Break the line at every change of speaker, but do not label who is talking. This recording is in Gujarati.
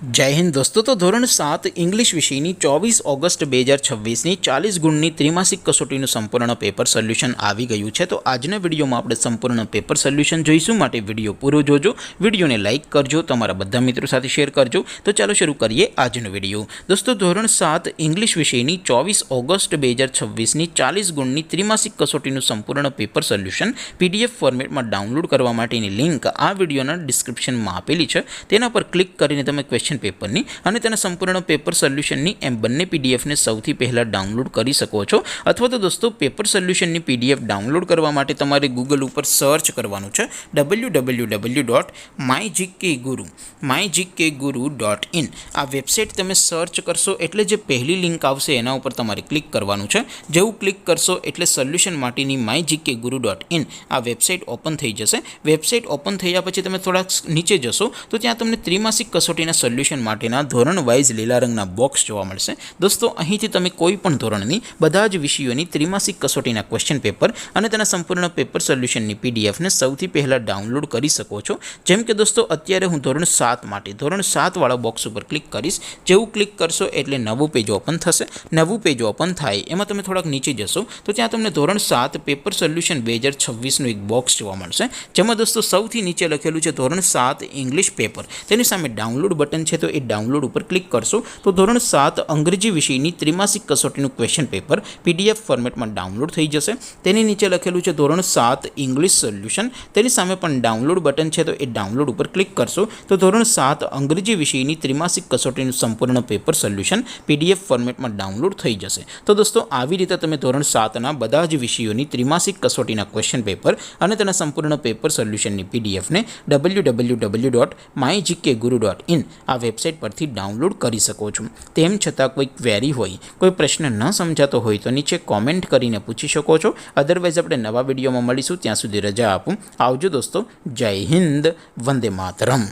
जय हिंद दोस्तों। तो धोरण 7 इंग्लिश विषयની 24 ઓગસ્ટ 2026ની 40 ગુણની ત્રિમાસિક કસોટીનું સંપૂર્ણ પેપર સોલ્યુશન આવી ગયું છે। તો આજના વિડીયોમાં આપણે સંપૂર્ણ પેપર સોલ્યુશન જોઈશું, માટે વિડીયો પૂરો જોજો, વિડીયોને લાઇક કરજો, તમારા બધા મિત્રો સાથે શેર કરજો। તો ચાલો શરૂ કરીએ આજનો વિડીયો। દોસ્તો ધોરણ 7 ઇંગ્લિશ વિષયની 24 ઓગસ્ટ 2026ની 40 ગુણની ત્રિમાસિક કસોટીનું સંપૂર્ણ પેપર સોલ્યુશન PDF ફોર્મેટમાં ડાઉનલોડ કરવા માટેની લિંક આ વિડીયોના ડિસ્ક્રિપ્શનમાં આપેલી છે। તેના પર ક્લિક કરીને તમે ક્વેશ્ચન પેપરની અને તેના સંપૂર્ણ પેપર સોલ્યુશનની એમ બંને પીડીએફને સૌથી પહેલાં ડાઉનલોડ કરી શકો છો। અથવા તો દોસ્તો પેપર સોલ્યુશનની પીડીએફ ડાઉનલોડ કરવા માટે તમારે ગૂગલ ઉપર સર્ચ કરવાનું છે www.mygkguru.in। આ વેબસાઇટ તમે સર્ચ કરશો એટલે જે પહેલી લિંક આવશે એના ઉપર તમારે ક્લિક કરવાનું છે। જેવું ક્લિક કરશો એટલે સોલ્યુશન માટેની mygkguru.in આ વેબસાઇટ ઓપન થઈ જશે। વેબસાઇટ ઓપન થયા પછી તમે થોડા નીચે જશો તો ત્યાં તમને ત્રિમાસિક કસોટીના સોલ્યુશન માટેના ધોરણ વાઇઝ લીલા રંગના બોક્સ જોવા મળશે। દોસ્તો અહીંથી તમે કોઈ પણ ધોરણની બધા જ વિષયોની ત્રિમાસિક કસોટીના ક્વેશ્ચન પેપર અને તેના સંપૂર્ણ પેપર સોલ્યુશનની પીડીએફને સૌથી પહેલાં ડાઉનલોડ કરી શકો છો। જેમ કે દોસ્તો અત્યારે હું ધોરણ 7 માટે ધોરણ 7 વાળા બોક્સ ઉપર ક્લિક કરીશ। જેવું ક્લિક કરશો એટલે નવું પેજ ઓપન થશે। નવું પેજ ઓપન થાય એમાં તમે થોડાક નીચે જશો તો ત્યાં તમને ધોરણ 7 પેપર સોલ્યુશન 2026નું એક બોક્સ જોવા મળશે, જેમાં દોસ્તો સૌથી નીચે લખેલું છે ધોરણ 7 ઇંગ્લિશ પેપર। તેની સામે ડાઉનલોડ બટન છે, તો એ ડાઉનલોડ ઉપર ક્લિક કરશો તો ધોરણ 7 અંગ્રેજી વિષયની ત્રિમાસિક કસોટીનું ક્વેશ્ચન પેપર PDF ફોર્મેટમાં ડાઉનલોડ થઈ જશે। તેની નીચે લખેલું છે ધોરણ 7 ઇંગ્લિશ સોલ્યુશન, તેની સામે પણ ડાઉનલોડ બટન છે, તો એ ડાઉનલોડ ઉપર ક્લિક કરશો તો ધોરણ 7 અંગ્રેજી વિષયની ત્રિમાસિક કસોટીનું સંપૂર્ણ પેપર સોલ્યુશન PDF ફોર્મેટમાં ડાઉનલોડ થઈ જશે। તો દોસ્તો આવી રીતે તમે ધોરણ 7ના બધા જ વિષયોની ત્રિમાસિક કસોટીના ક્વેશ્ચન પેપર અને તેના સંપૂર્ણ પેપર સોલ્યુશનની પીડીએફને www.mygkguru.in આ વેબસાઇટ પરથી ડાઉનલોડ કરી શકો છો। તેમ છતાં કોઈ ક્વેરી હોય, કોઈ પ્રશ્ન ન સમજાતો હોય તો નીચે કોમેન્ટ કરીને પૂછી શકો છો। અદરવાઇઝ આપણે નવા વિડીયોમાં મળીશું, ત્યાં સુધી રજા આપું। આવજો દોસ્તો, જય હિન્દ, વંદે માતરમ।